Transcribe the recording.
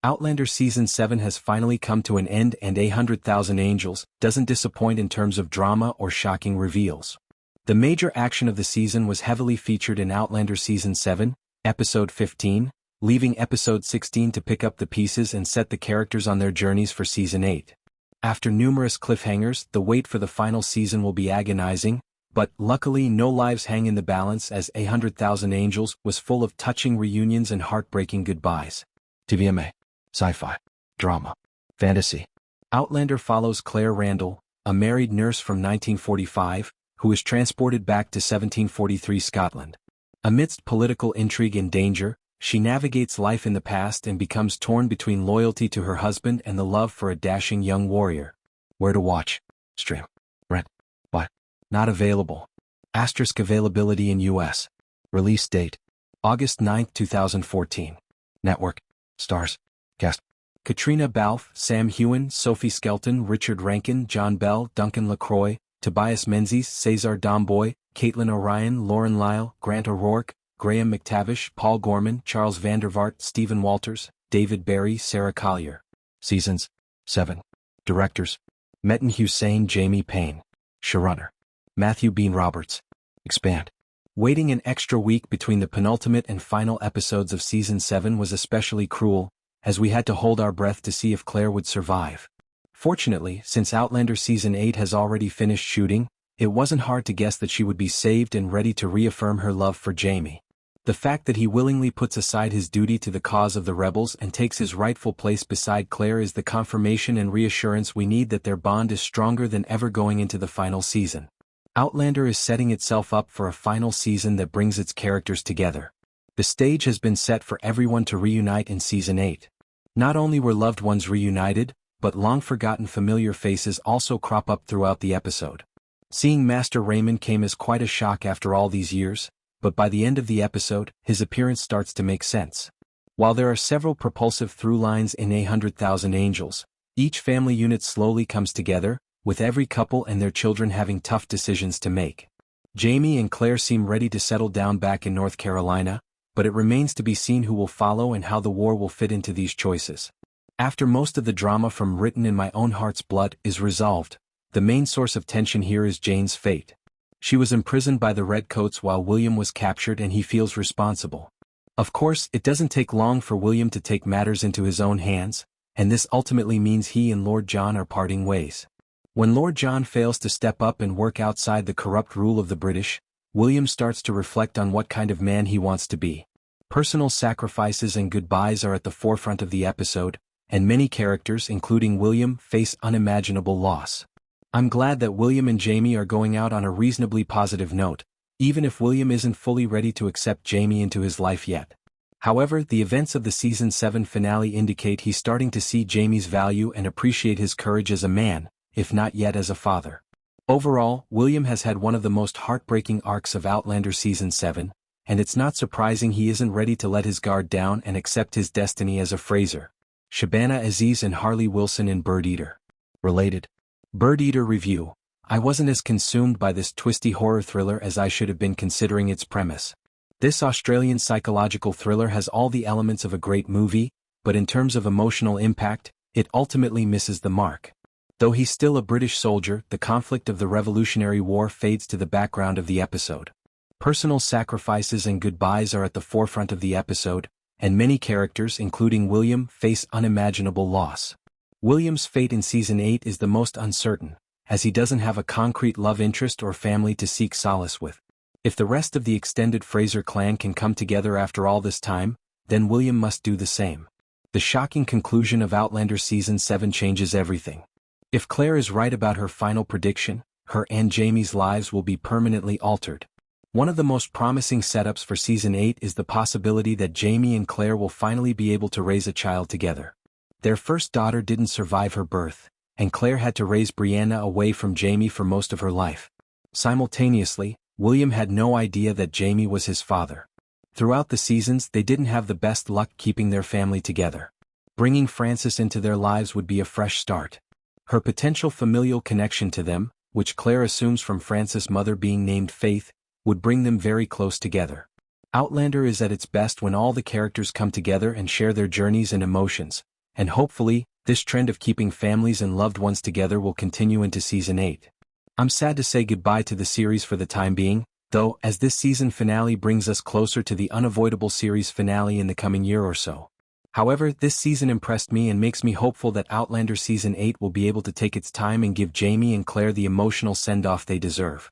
Outlander Season 7 has finally come to an end, and 100,000 Angels doesn't disappoint in terms of drama or shocking reveals. The major action of the season was heavily featured in Outlander Season 7, Episode 15, leaving Episode 16 to pick up the pieces and set the characters on their journeys for Season 8. After numerous cliffhangers, the wait for the final season will be agonizing, but luckily no lives hang in the balance, as 100,000 Angels was full of touching reunions and heartbreaking goodbyes. TVMA. Sci-fi. Drama. Fantasy. Outlander follows Claire Randall, a married nurse from 1945, who is transported back to 1743 Scotland. Amidst political intrigue and danger, she navigates life in the past and becomes torn between loyalty to her husband and the love for a dashing young warrior. Where to watch? Stream. Rent. Buy. Not available. Asterisk availability in U.S. Release date: August 9, 2014. Network. Stars. Cast: Katrina Balfe, Sam Heughan, Sophie Skelton, Richard Rankin, John Bell, Duncan LaCroix, Tobias Menzies, Cesar Domboy, Caitlin O'Ryan, Lauren Lyle, Grant O'Rourke, Graham McTavish, Paul Gorman, Charles Vandervaart, Stephen Walters, David Barry, Sarah Collier. Seasons 7. Directors: Metin Hussein, Jamie Payne. Showrunner: Matthew Bean Roberts. Expand. Waiting an extra week between the penultimate and final episodes of Season 7 was especially cruel, as we had to hold our breath to see if Claire would survive. Fortunately, since Outlander Season 8 has already finished shooting, it wasn't hard to guess that she would be saved and ready to reaffirm her love for Jamie. The fact that he willingly puts aside his duty to the cause of the rebels and takes his rightful place beside Claire is the confirmation and reassurance we need that their bond is stronger than ever going into the final season. Outlander is setting itself up for a final season that brings its characters together. The stage has been set for everyone to reunite in Season 8. Not only were loved ones reunited, but long-forgotten familiar faces also crop up throughout the episode. Seeing Master Raymond came as quite a shock after all these years, but by the end of the episode, his appearance starts to make sense. While there are several propulsive through lines in 100,000 Angels, each family unit slowly comes together, with every couple and their children having tough decisions to make. Jamie and Claire seem ready to settle down back in North Carolina, but it remains to be seen who will follow and how the war will fit into these choices. After most of the drama from Written in My Own Heart's Blood is resolved, the main source of tension here is Jane's fate. She was imprisoned by the Redcoats while William was captured, and he feels responsible. Of course, it doesn't take long for William to take matters into his own hands, and this ultimately means he and Lord John are parting ways. When Lord John fails to step up and work outside the corrupt rule of the British, William starts to reflect on what kind of man he wants to be. Personal sacrifices and goodbyes are at the forefront of the episode, and many characters, including William, face unimaginable loss. I'm glad that William and Jamie are going out on a reasonably positive note, even if William isn't fully ready to accept Jamie into his life yet. However, the events of the Season 7 finale indicate he's starting to see Jamie's value and appreciate his courage as a man, if not yet as a father. Overall, William has had one of the most heartbreaking arcs of Outlander Season 7, and it's not surprising he isn't ready to let his guard down and accept his destiny as a Fraser. Shabana Aziz and Harley Wilson in Bird Eater. Related. Bird Eater review. I wasn't as consumed by this twisty horror thriller as I should have been considering its premise. This Australian psychological thriller has all the elements of a great movie, but in terms of emotional impact, it ultimately misses the mark. Though he's still a British soldier, the conflict of the Revolutionary War fades to the background of the episode. Personal sacrifices and goodbyes are at the forefront of the episode, and many characters, including William, face unimaginable loss. William's fate in Season 8 is the most uncertain, as he doesn't have a concrete love interest or family to seek solace with. If the rest of the extended Fraser clan can come together after all this time, then William must do the same. The shocking conclusion of Outlander Season 7 changes everything. If Claire is right about her final prediction, her and Jamie's lives will be permanently altered. One of the most promising setups for Season 8 is the possibility that Jamie and Claire will finally be able to raise a child together. Their first daughter didn't survive her birth, and Claire had to raise Brianna away from Jamie for most of her life. Simultaneously, William had no idea that Jamie was his father. Throughout the seasons, they didn't have the best luck keeping their family together. Bringing Frances into their lives would be a fresh start. Her potential familial connection to them, which Claire assumes from Frances' mother being named Faith, would bring them very close together. Outlander is at its best when all the characters come together and share their journeys and emotions, and hopefully, this trend of keeping families and loved ones together will continue into Season 8. I'm sad to say goodbye to the series for the time being, though, as this season finale brings us closer to the unavoidable series finale in the coming year or so. However, this season impressed me and makes me hopeful that Outlander Season 8 will be able to take its time and give Jamie and Claire the emotional send-off they deserve.